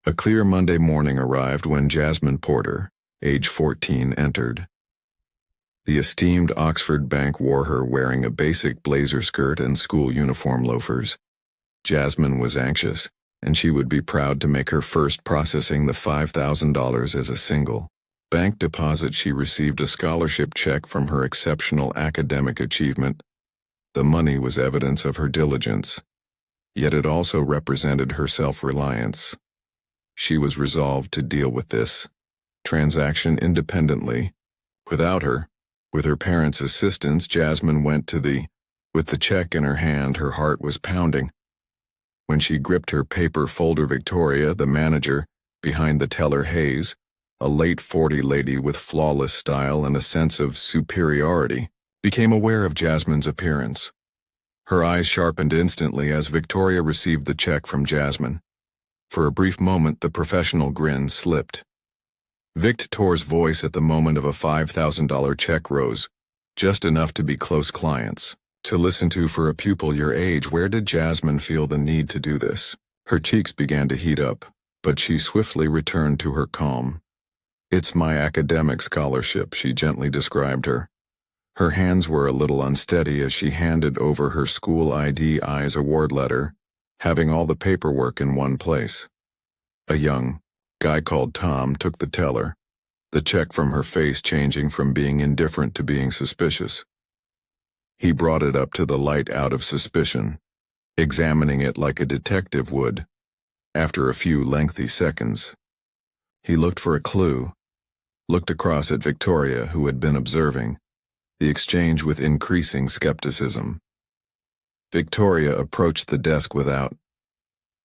A clear Monday morning arrived when Jasmine Porter, age 14, entered. The esteemed Oxford bank wore her wearing a basic blazer skirt and school uniform loafers. Jasmine was anxious, and she would be proud to make her first processing the $5,000 as a single bank deposit. She received a scholarship check from her exceptional academic achievement. The money was evidence of her diligence, yet it also represented her self-reliance. She was resolved to deal with this transaction independently. Without her, with her parents' assistance, Jasmine went to with the check in her hand, her heart was pounding. When she gripped her paper folder, Victoria, the manager, behind the teller Hayes, a late 40 lady with flawless style and a sense of superiority, became aware of Jasmine's appearance. Her eyes sharpened instantly as Victoria received the check from Jasmine. For a brief moment, the professional grin slipped. Victor's voice at the moment of a $5,000 check rose, just enough to be close clients to listen to for a pupil your age. Where did Jasmine feel the need to do this? Her cheeks began to heat up, but she swiftly returned to her calm. "It's my academic scholarship," she gently described her. Her hands were a little unsteady as she handed over her school ID's award letter, having all the paperwork in one place. A young guy called Tom took the teller, the check from her face changing from being indifferent to being suspicious. He brought it up to the light out of suspicion, examining it like a detective would. After a few lengthy seconds, he looked for a clue, looked across at Victoria, who had been observing the exchange with increasing skepticism. Victoria approached the desk without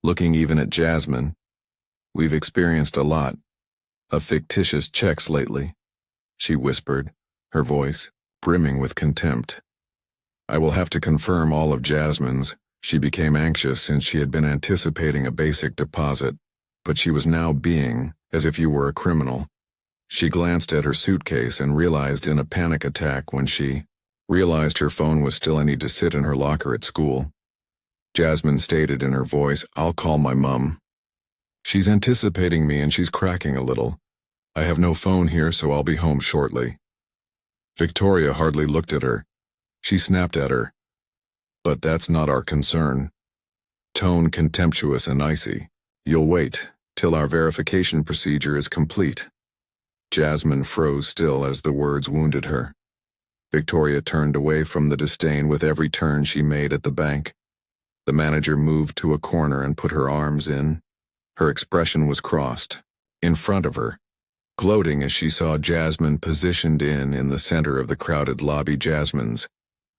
looking even at Jasmine. "We've experienced a lot of fictitious checks lately," she whispered, her voice brimming with contempt. "I will have to confirm all of Jasmine's." She became anxious since she had been anticipating a basic deposit, but she was now being as if you were a criminal. She glanced at her suitcase and realized in a panic attack when she realized her phone was still needed to sit in her locker at school. Jasmine stated in her voice, "I'll call my mum. She's anticipating me and she's cracking a little. I have no phone here, so I'll be home shortly." Victoria hardly looked at her. She snapped at her. "But that's not our concern." Tone contemptuous and icy. "You'll wait till our verification procedure is complete." Jasmine froze still as the words wounded her. Victoria turned away from the disdain with every turn she made at the bank. The manager moved to a corner and put her arms in. Her expression was crossed, in front of her, gloating as she saw Jasmine positioned in the center of the crowded lobby.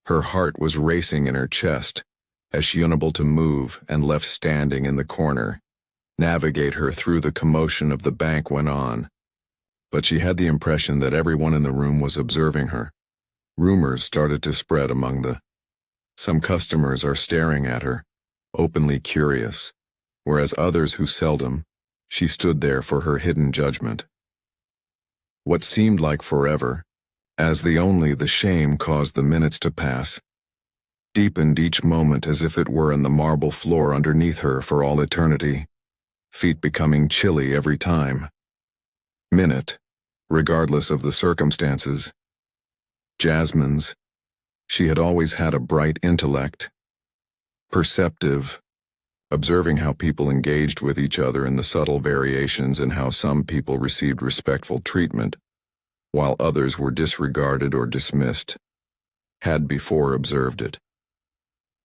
Her heart was racing in her chest as she unable to move and left standing in the corner. Navigate her through the commotion of the bank went on, but she had the impression that everyone in the room was observing her. Rumors started to spread among some customers are staring at her, openly curious, whereas others who seldom, she stood there for her hidden judgment. What seemed like forever, as the shame caused the minutes to pass, deepened each moment as if it were in the marble floor underneath her for all eternity, feet becoming chilly every time minute, regardless of the circumstances. Jasmine's, she had always had a bright intellect, perceptive, observing how people engaged with each other and the subtle variations in how some people received respectful treatment, while others were disregarded or dismissed, had before observed it.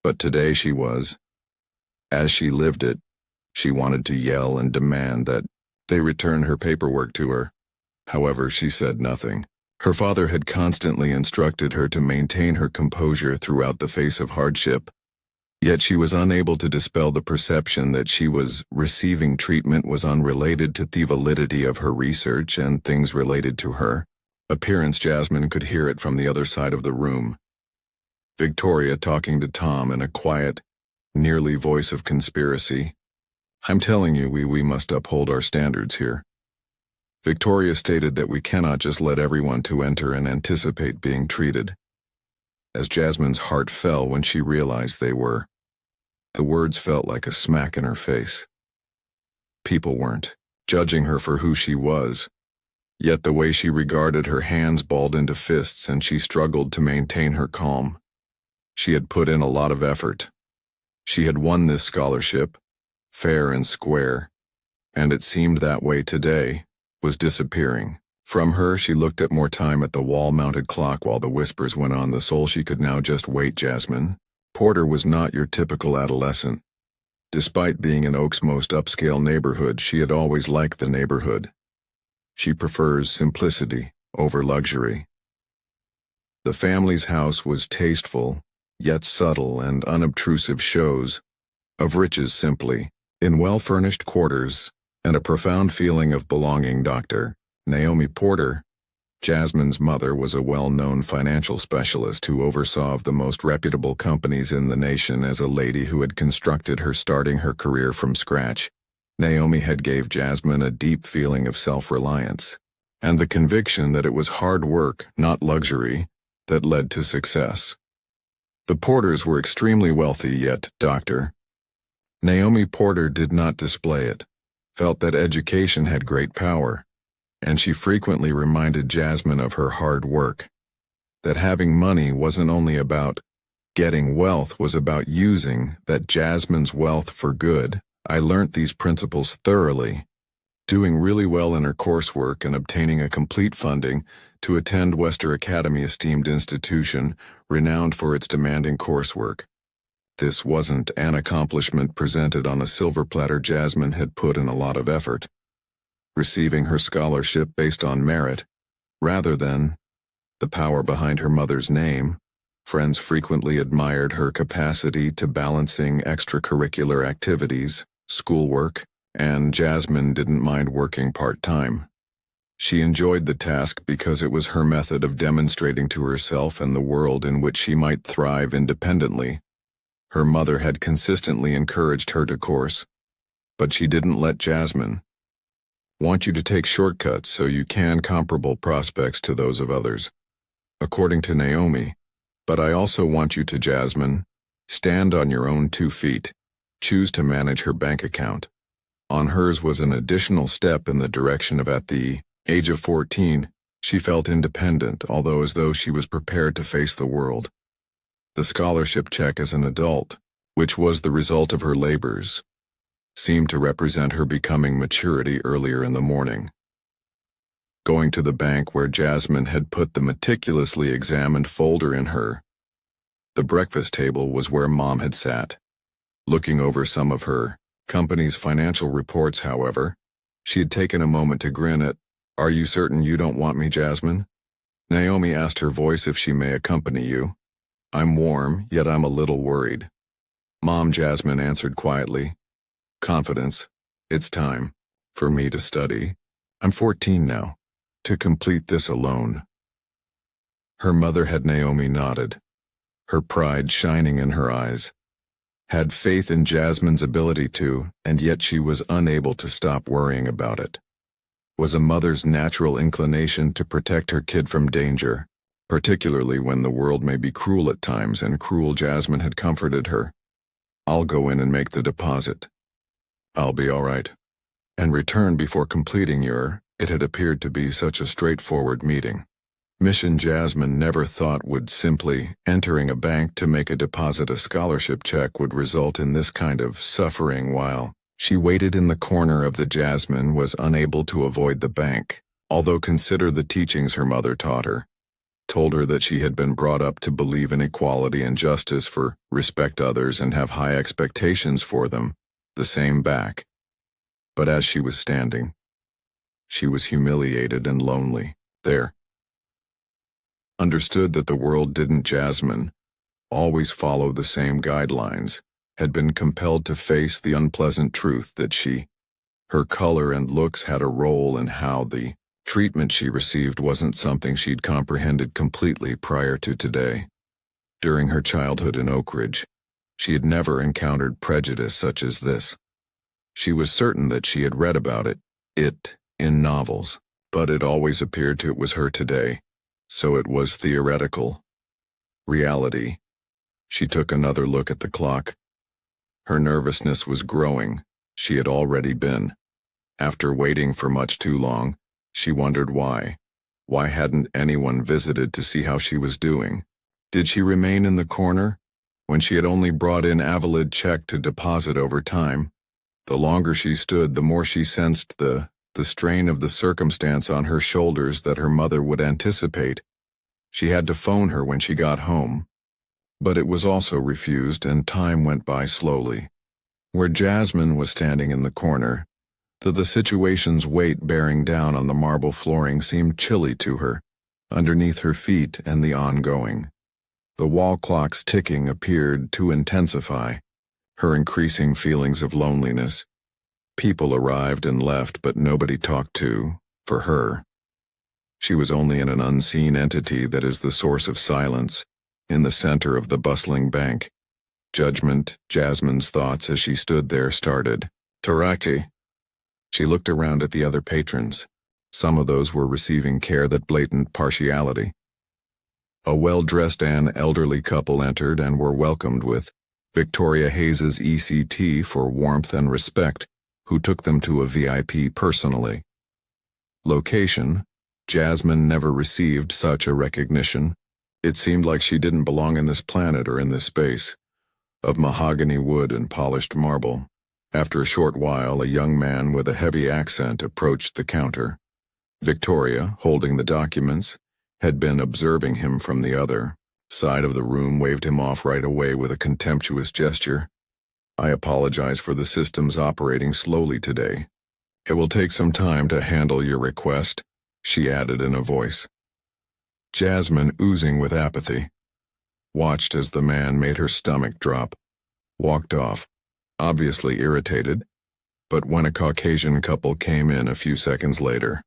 But today she was, as she lived it, she wanted to yell and demand that they return her paperwork to her. However, she said nothing. Her father had constantly instructed her to maintain her composure throughout the face of hardship, yet she was unable to dispel the perception that she was receiving treatment was unrelated to the validity of her research and things related to her appearance. Jasmine could hear it from the other side of the room. Victoria talking to Tom in a quiet, nearly voice of conspiracy. "I'm telling you, we must uphold our standards here." Victoria stated that we cannot just let everyone to enter and anticipate being treated. As Jasmine's heart fell when she realized they were, the words felt like a smack in her face. People weren't judging her for who she was. Yet the way she regarded her hands balled into fists and she struggled to maintain her calm. She had put in a lot of effort. She had won this scholarship, fair and square, and it seemed that way today, was disappearing. From her, she looked at more time at the wall-mounted clock while the whispers went on. The soul she could now just wait, Jasmine. Porter was not your typical adolescent. Despite being in Oak's most upscale neighborhood, she had always liked the neighborhood. She prefers simplicity over luxury. The family's house was tasteful, yet subtle and unobtrusive shows of riches simply, in well-furnished quarters, and a profound feeling of belonging. Dr. Naomi Porter, Jasmine's mother, was a well-known financial specialist who oversaw the most reputable companies in the nation. As a lady who had constructed her starting her career from scratch, Naomi had gave Jasmine a deep feeling of self-reliance, and the conviction that it was hard work, not luxury, that led to success. The Porters were extremely wealthy, yet Dr. Naomi Porter did not display it, felt that education had great power, and she frequently reminded Jasmine of her hard work, that having money wasn't only about getting wealth, was about using that Jasmine's wealth for good. I learnt these principles thoroughly, doing really well in her coursework and obtaining a complete funding to attend Wester Academy, esteemed institution, renowned for its demanding coursework. This wasn't an accomplishment presented on a silver platter. Jasmine had put in a lot of effort, receiving her scholarship based on merit, rather than the power behind her mother's name. Friends frequently admired her capacity to balancing extracurricular activities, schoolwork, and Jasmine didn't mind working part-time. She enjoyed the task because it was her method of demonstrating to herself and the world in which she might thrive independently. Her mother had consistently encouraged her to course, but she didn't let Jasmine want you to take shortcuts so you can comparable prospects to those of others. According to Naomi, but I also want you to, Jasmine, stand on your own 2 feet, choose to manage her bank account. On hers was an additional step in the direction of, at the age of 14, she felt independent, although as though she was prepared to face the world. The scholarship check as an adult, which was the result of her labors, seemed to represent her becoming maturity earlier in the morning. Going to the bank where Jasmine had put the meticulously examined folder in her. The breakfast table was where Mom had sat, looking over some of her company's financial reports. However, she had taken a moment to grin at, "Are you certain you don't want me, Jasmine?" Naomi asked, her voice, "If she may accompany you." "I'm warm, yet I'm a little worried." "Mom," Jasmine answered quietly. Confidence. "It's time for me to study. I'm 14 now, to complete this alone." Her mother had. Naomi nodded, her pride shining in her eyes. Had faith in Jasmine's ability to, and yet she was unable to stop worrying about it. Was a mother's natural inclination to protect her kid from danger, particularly when the world may be cruel at times, and cruel. Jasmine had comforted her. "I'll go in and make the deposit. I'll be all right, and return before completing your..." It had appeared to be such a straightforward meeting. Mission Jasmine never thought would simply entering a bank to make a deposit. A scholarship check would result in this kind of suffering. While she waited in the corner of the, Jasmine was unable to avoid the bank, although consider the teachings her mother taught her. Told her that she had been brought up to believe in equality and justice, for respect others and have high expectations for them, the same back. But as she was standing, she was humiliated and lonely there. Understood that the world didn't, Jasmine, always follow the same guidelines, had been compelled to face the unpleasant truth that her color and looks had a role in how the treatment she received wasn't something she'd comprehended completely prior to today. During her childhood in Oak Ridge, she had never encountered prejudice such as this. She was certain that she had read about it in novels, but it always appeared to it was her today, so it was theoretical. Reality. She took another look at the clock. Her nervousness was growing. She had already been After waiting for much too long, she wondered why. Why hadn't anyone visited to see how she was doing? Did she remain in the corner when she had only brought in a valid check to deposit over time? The longer she stood, the more she sensed the strain of the circumstance on her shoulders that her mother would anticipate. She had to phone her when she got home. But it was also refused, and time went by slowly. Where Jasmine was standing in the corner, the situation's weight bearing down on the marble flooring seemed chilly to her, underneath her feet and the ongoing. The wall clock's ticking appeared to intensify her increasing feelings of loneliness. People arrived and left, but nobody talked to, for her. She was only in an unseen entity that is the source of silence, in the center of the bustling bank. Judgment, Jasmine's thoughts as she stood there started. Taraki. She looked around at the other patrons. Some of those were receiving care that blatant partiality. A well-dressed and elderly couple entered and were welcomed with Victoria Hayes's ECT for warmth and respect, who took them to a VIP personally. Location, Jasmine never received such a recognition. It seemed like she didn't belong in this planet or in this space. Of mahogany wood and polished marble. After a short while, a young man with a heavy accent approached the counter. Victoria, holding the documents, had been observing him from the other side of the room, waved him off right away with a contemptuous gesture. I apologize for the systems operating slowly today. It will take some time to handle your request, she added in a voice. Jasmine, oozing with apathy, watched as the man made her stomach drop, walked off, obviously irritated, but when a Caucasian couple came in a few seconds later.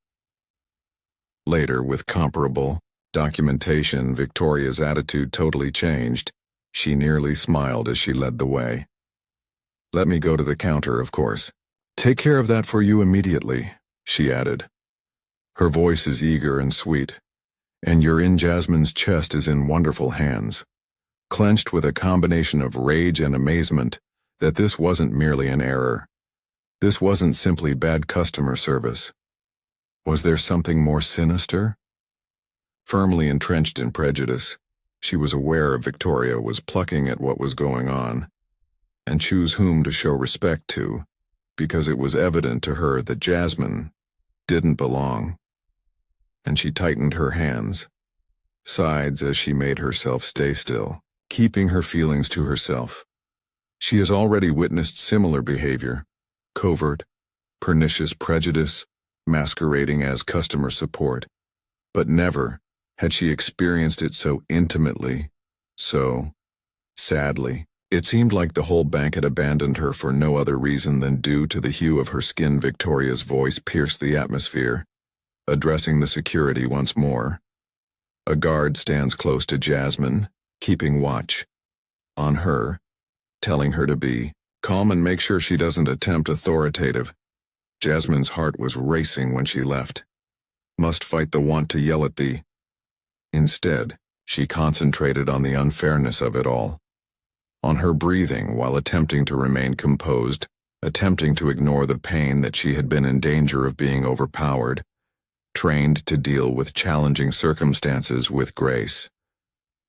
Later, with comparable documentation, Victoria's attitude totally changed. She nearly smiled as she led the way. Let me go to the counter, of course. Take care of that for you immediately, she added. Her voice is eager and sweet, and you're in Jasmine's chest is in wonderful hands, clenched with a combination of rage and amazement that this wasn't merely an error. This wasn't simply bad customer service. Was there something more sinister? Firmly entrenched in prejudice, she was aware of Victoria was plucking at what was going on, and choose whom to show respect to, because it was evident to her that Jasmine didn't belong. And she tightened her hands, sides as she made herself stay still, keeping her feelings to herself. She has already witnessed similar behavior, covert, pernicious prejudice, masquerading as customer support, but never had she experienced it so intimately, so sadly. It seemed like the whole bank had abandoned her for no other reason than due to the hue of her skin. Victoria's voice pierced the atmosphere, addressing the security once more. A guard stands close to Jasmine, keeping watch on her, telling her to be calm and make sure she doesn't attempt authoritative. Jasmine's heart was racing when she left. Must fight the want to yell at the. Instead, she concentrated on the unfairness of it all. On her breathing while attempting to remain composed, attempting to ignore the pain that she had been in danger of being overpowered, trained to deal with challenging circumstances with grace.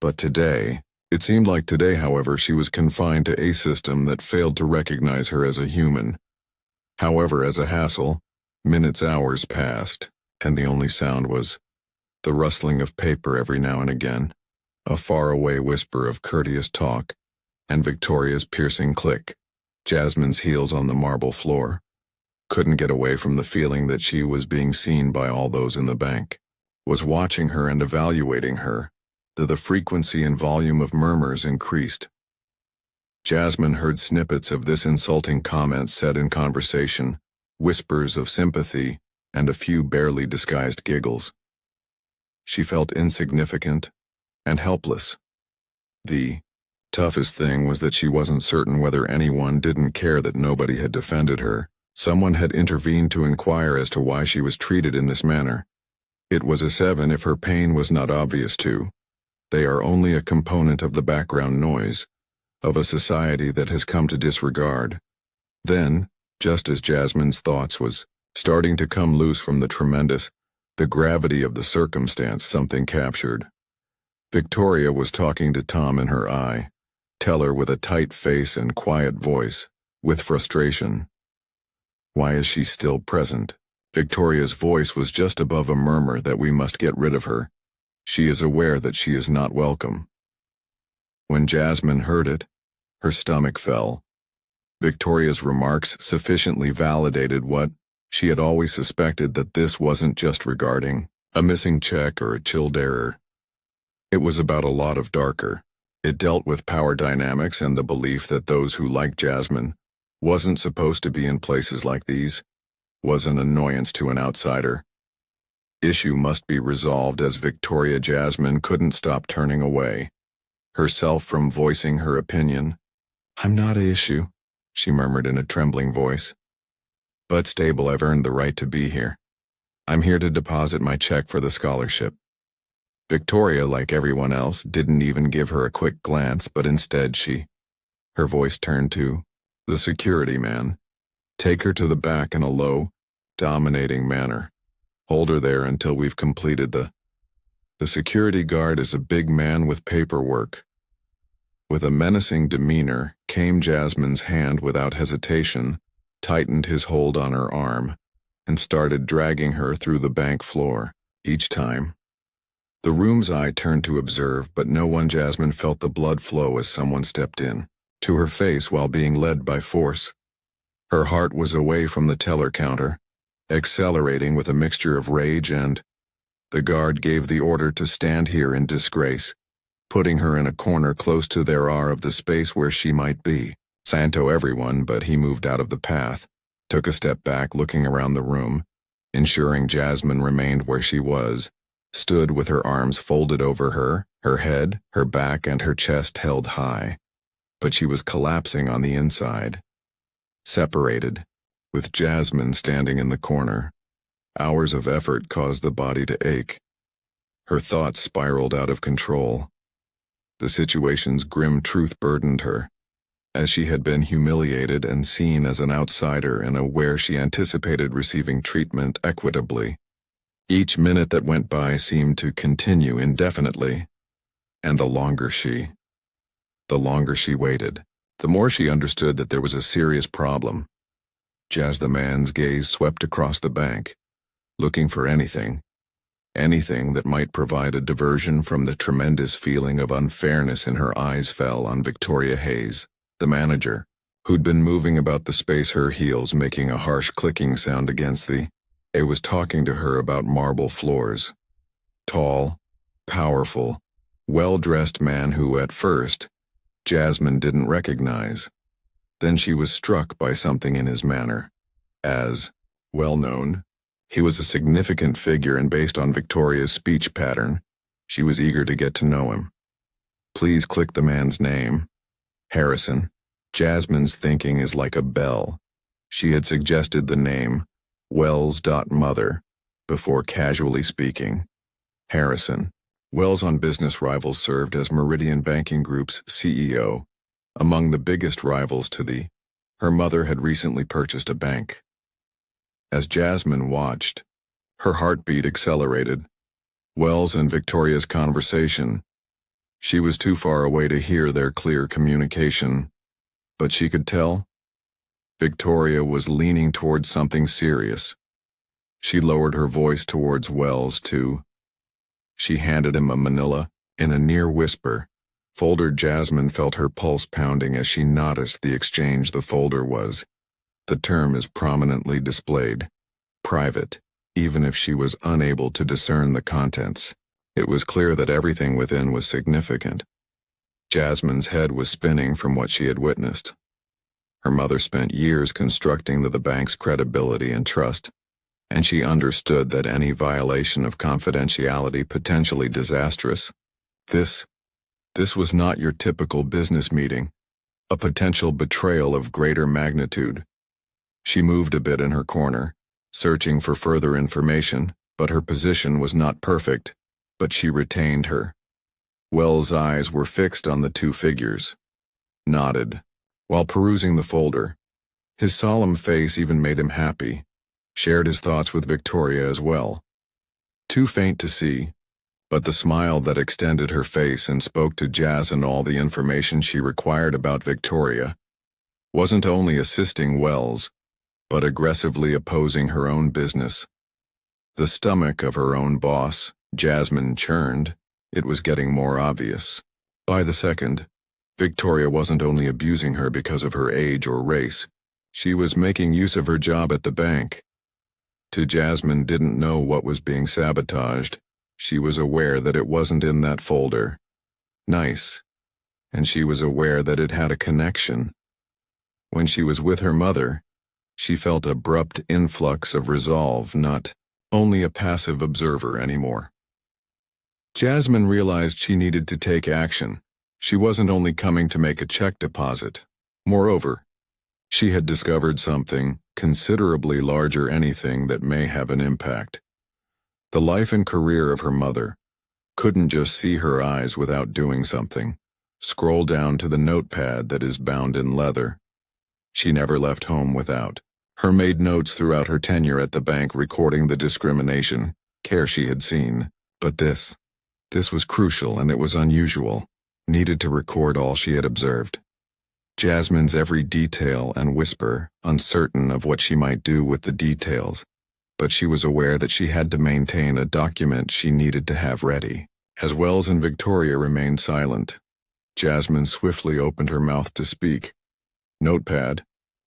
But today, it seemed like today, however, she was confined to a system that failed to recognize her as a human. However, as a hassle, minutes, hours passed, and the only sound was the rustling of paper every now and again, a faraway whisper of courteous talk, and Victoria's piercing click, Jasmine's heels on the marble floor. Couldn't get away from the feeling that she was being seen by all those in the bank, was watching her and evaluating her, though the frequency and volume of murmurs increased. Jasmine heard snippets of this insulting comment said in conversation, whispers of sympathy, and a few barely disguised giggles. She felt insignificant and helpless. The toughest thing was that she wasn't certain whether anyone didn't care that nobody had defended her. Someone had intervened to inquire as to why she was treated in this manner. It was a 7 if her pain was not obvious to. They are only a component of the background noise, of a society that has come to disregard. Then, just as Jasmine's thoughts was Starting to come loose from the gravity of the circumstance something captured. Victoria was talking to Tom in her eye, teller with a tight face and quiet voice, with frustration. Why is she still present? Victoria's voice was just above a murmur that we must get rid of her. She is aware that she is not welcome. When Jasmine heard it, her stomach fell. Victoria's remarks sufficiently validated what she had always suspected, that this wasn't just regarding a missing check or a chilled error. It was about a lot of darker. It dealt with power dynamics and the belief that those who liked Jasmine wasn't supposed to be in places like these, was an annoyance to an outsider. Issue must be resolved as Jasmine couldn't stop turning away herself from voicing her opinion. "I'm not an issue," she murmured in a trembling voice. "But stable, I've earned the right to be here. I'm here to deposit my check for the scholarship." Victoria, like everyone else, didn't even give her a quick glance, but instead her voice turned to the security man. "Take her to the back in a low, dominating manner. Hold her there until we've completed the security guard is a big man with paperwork." With a menacing demeanor came Jasmine's hand without hesitation, tightened his hold on her arm, and started dragging her through the bank floor. Each time, the room's eye turned to observe, but no one. Jasmine felt the blood flow as someone stepped in to her face while being led by force. Her heart was away from the teller counter, accelerating with a mixture of rage and the guard gave the order to stand here in disgrace, putting her in a corner close to the space where she might be. Santo everyone, but he moved out of the path, took a step back, looking around the room, ensuring Jasmine remained where she was, stood with her arms folded over her head, her back and her chest held high. But she was collapsing on the inside. Separated, with Jasmine standing in the corner. Hours of effort caused the body to ache. Her thoughts spiraled out of control. The situation's grim truth burdened her, as she had been humiliated and seen as an outsider in a where she anticipated receiving treatment equitably. Each minute that went by seemed to continue indefinitely, and the longer she waited, the more she understood that there was a serious problem. The man's gaze swept across the bank, looking for anything that might provide a diversion from the tremendous feeling of unfairness in her eyes fell on Victoria Hayes, the manager, who'd been moving about the space, her heels making a harsh clicking sound against was talking to her about marble floors. Tall, powerful, well-dressed man who, at first, Jasmine didn't recognize. Then she was struck by something in his manner. As well-known, he was a significant figure, and based on Victoria's speech pattern, she was eager to get to know him. "Please click the man's name." "Harrison." Jasmine's thinking is like a bell. She had suggested the name Wells.Mother before casually speaking. Harrison. Wells on Business Rivals served as Meridian Banking Group's CEO. Among the biggest rivals to her mother had recently purchased a bank. As Jasmine watched, her heartbeat accelerated. Wells and Victoria's conversation. She was too far away to hear their clear communication, but she could tell Victoria was leaning towards something serious. She lowered her voice towards Wells too. She handed him a manila in a near whisper. Folder. Jasmine felt her pulse pounding as she noticed the exchange. The folder was. The term is prominently displayed. Private. Even if she was unable to discern the contents, it was clear that everything within was significant. Jasmine's head was spinning from what she had witnessed. Her mother spent years constructing the bank's credibility and trust, and she understood that any violation of confidentiality potentially disastrous. This was not your typical business meeting, a potential betrayal of greater magnitude. She moved a bit in her corner, searching for further information, but her position was not perfect, but she retained her. Wells' eyes were fixed on the two figures. Nodded, while perusing the folder. His solemn face even made him happy. shared his thoughts with Victoria as well. Too faint to see, but the smile that extended her face and spoke to Jazz and all the information she required about Victoria wasn't only assisting Wells, but aggressively opposing her own business. The stomach of her own boss, Jasmine, churned. It was getting more obvious. By the second, Victoria wasn't only abusing her because of her age or race, she was making use of her job at the bank. Jasmine didn't know what was being sabotaged. She was aware that it wasn't in that folder. Nice. And she was aware that it had a connection. When she was with her mother, she felt an abrupt influx of resolve, not only a passive observer anymore. Jasmine realized she needed to take action. She wasn't only coming to make a check deposit. Moreover, she had discovered something considerably larger, anything that may have an impact. The life and career of her mother couldn't just see her eyes without doing something. Scroll down to the notepad that is bound in leather. She never left home without. Her made notes throughout her tenure at the bank recording the discrimination, care she had seen. But this was crucial, and it was unusual. Needed to record all she had observed. Jasmine's every detail and whisper, uncertain of what she might do with the details, but she was aware that she had to maintain a document she needed to have ready. As Wells and Victoria remained silent, Jasmine swiftly opened her mouth to speak. Notepad.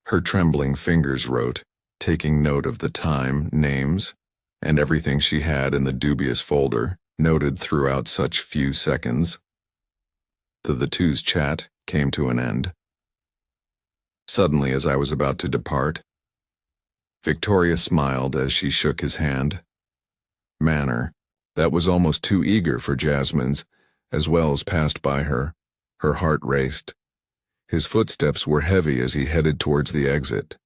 Her trembling fingers wrote, taking note of the time, names, and everything she had in the dubious folder, noted throughout such few seconds. The two's chat came to an end. Suddenly, as I was about to depart, Victoria smiled as she shook his hand. Manner that was almost too eager for Jasmine's. As Wells passed by her, her heart raced. His footsteps were heavy as he headed towards the exit.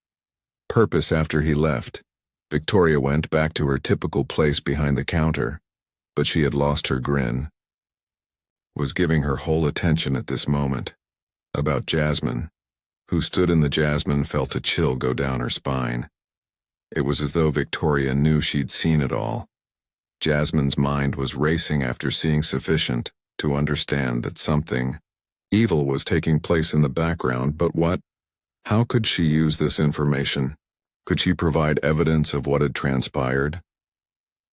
Purpose after he left, Victoria went back to her typical place behind the counter, but she had lost her grin. Was giving her whole attention at this moment. About Jasmine, who stood in the Jasmine felt a chill go down her spine. It was as though Victoria knew she'd seen it all. Jasmine's mind was racing after seeing sufficient to understand that something evil was taking place in the background, but what? How could she use this information? Could she provide evidence of what had transpired?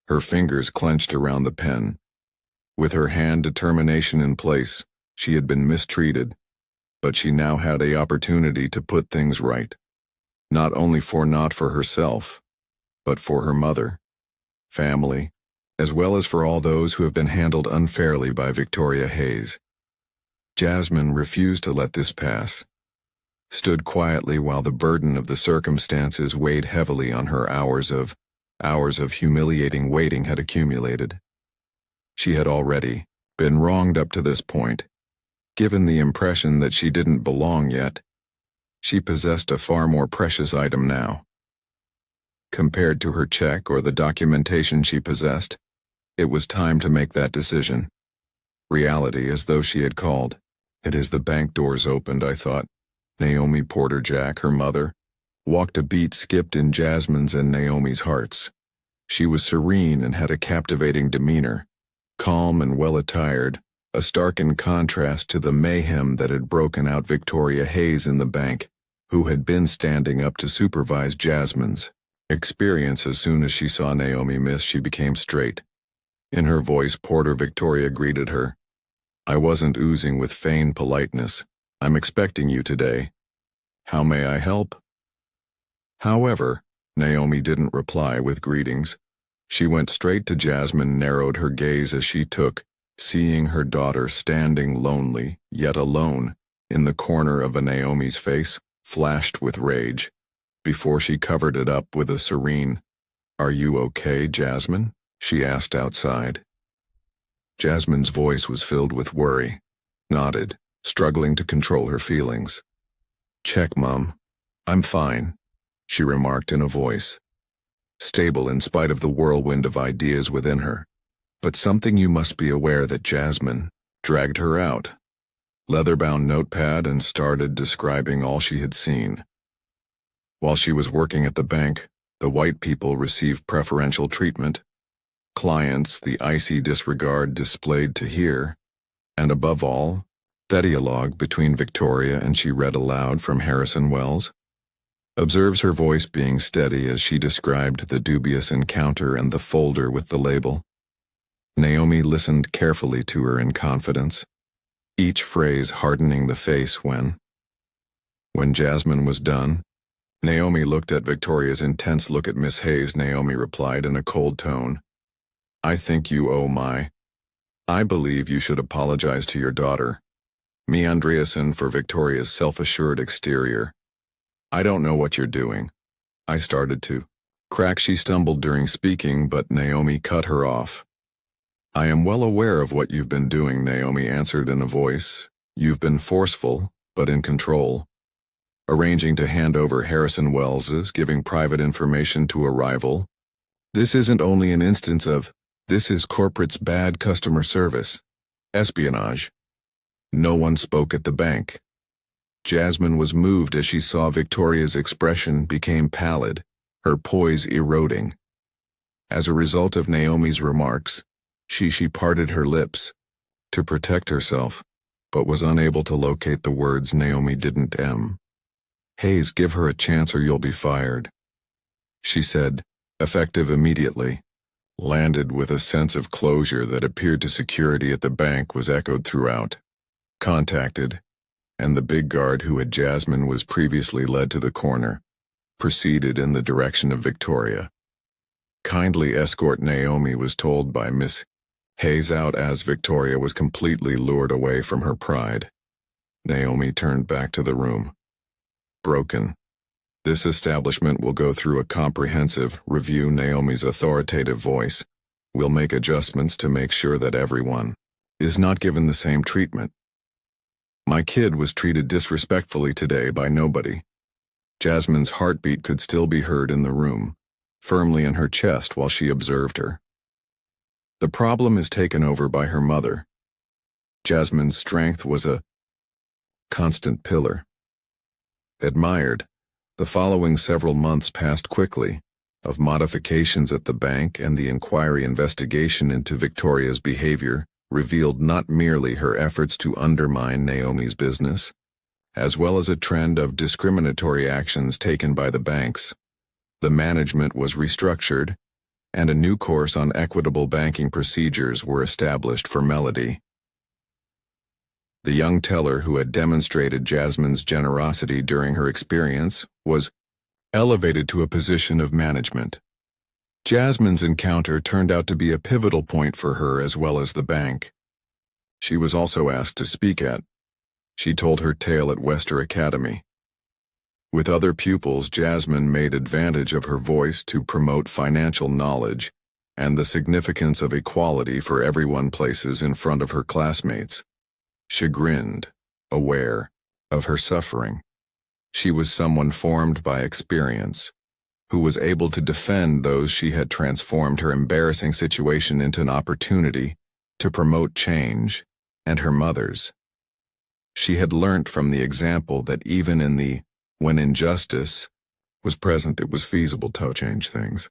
Her fingers clenched around the pen. With her hand determination in place, she had been mistreated, but she now had the opportunity to put things right. Not for herself, but for her mother, family, as well as for all those who have been handled unfairly by Victoria Hayes. Jasmine refused to let this pass. Stood quietly while the burden of the circumstances weighed heavily on her. Hours of humiliating waiting had accumulated. She had already been wronged up to this point. Given the impression that she didn't belong yet, she possessed a far more precious item now. Compared to her check or the documentation she possessed, it was time to make that decision. Reality as though she had called. As the bank doors opened, I thought. Naomi Porter Jack, her mother, walked a beat skipped in Jasmine's and Naomi's hearts. She was serene and had a captivating demeanor, calm and well-attired, a stark in contrast to the mayhem that had broken out Victoria Hayes in the bank, who had been standing up to supervise Jasmine's experience. As soon as she saw Naomi miss, she became straight. In her voice, Porter Victoria greeted her. I wasn't oozing with feigned politeness. I'm expecting you today. How may I help? However, Naomi didn't reply with greetings. She went straight to Jasmine, narrowed her gaze as she took, seeing her daughter standing lonely, yet alone, in the corner of Naomi's face, flashed with rage, before she covered it up with a serene, "Are you okay, Jasmine?" she asked outside. Jasmine's voice was filled with worry. Nodded, struggling to control her feelings. "Check, Mum. I'm fine," she remarked in a voice stable in spite of the whirlwind of ideas within her. But something you must be aware that Jasmine dragged her out. Leather-bound notepad and started describing all she had seen. While she was working at the bank, The white people receive preferential treatment, clients the icy disregard displayed to hear, and above all, that dialogue between Victoria and she read aloud from Harrison Wells. Observes her voice being steady as she described the dubious encounter and the folder with the label. Naomi listened carefully to her in confidence, each phrase hardening the face when Jasmine was done, Naomi looked at Victoria's intense look at Miss Hayes. Naomi replied in a cold tone, "I think you owe my. I believe you should apologize to your daughter, me Andreasen, for Victoria's self-assured exterior. I don't know what you're doing." I started to crack. She stumbled during speaking, but Naomi cut her off. "I am well aware of what you've been doing," Naomi answered in a voice. "You've been forceful, but in control. Arranging to hand over Harrison Wells's, giving private information to a rival. This isn't only an instance of, this is corporate's bad customer service. Espionage." No one spoke at the bank. Jasmine was moved as she saw Victoria's expression became pallid, her poise eroding. As a result of Naomi's remarks, she parted her lips to protect herself, but was unable to locate the words Naomi didn't. "Hayes, give her a chance or you'll be fired," she said, effective immediately. Landed with a sense of closure that appeared to security at the bank was echoed throughout. Contacted, and the big guard who had Jasmine was previously led to the corner, proceeded in the direction of Victoria. "Kindly escort Naomi," was told by Miss Hayes out as Victoria was completely lured away from her pride. Naomi turned back to the room. "Broken. This establishment will go through a comprehensive review." Naomi's authoritative voice. "We'll make adjustments to make sure that everyone is not given the same treatment. My kid was treated disrespectfully today by nobody." Jasmine's heartbeat could still be heard in the room, firmly in her chest while she observed her. The problem is taken over by her mother. Jasmine's strength was a constant pillar. Admired, the following several months passed quickly, of modifications at the bank, and the inquiry investigation into Victoria's behavior revealed not merely her efforts to undermine Naomi's business, as well as a trend of discriminatory actions taken by the banks. The management was restructured, and a new course on equitable banking procedures were established for Melody. The young teller who had demonstrated Jasmine's generosity during her experience was elevated to a position of management. Jasmine's encounter turned out to be a pivotal point for her as well as the bank. She was also asked to speak at. She told her tale at Wester Academy. With other pupils, Jasmine made advantage of her voice to promote financial knowledge and the significance of equality for everyone places in front of her classmates. Chagrined, aware of her suffering, she was someone formed by experience, who was able to defend those she had transformed her embarrassing situation into an opportunity to promote change, and her mother's. She had learnt from the example that even when injustice was present, it was feasible to change things.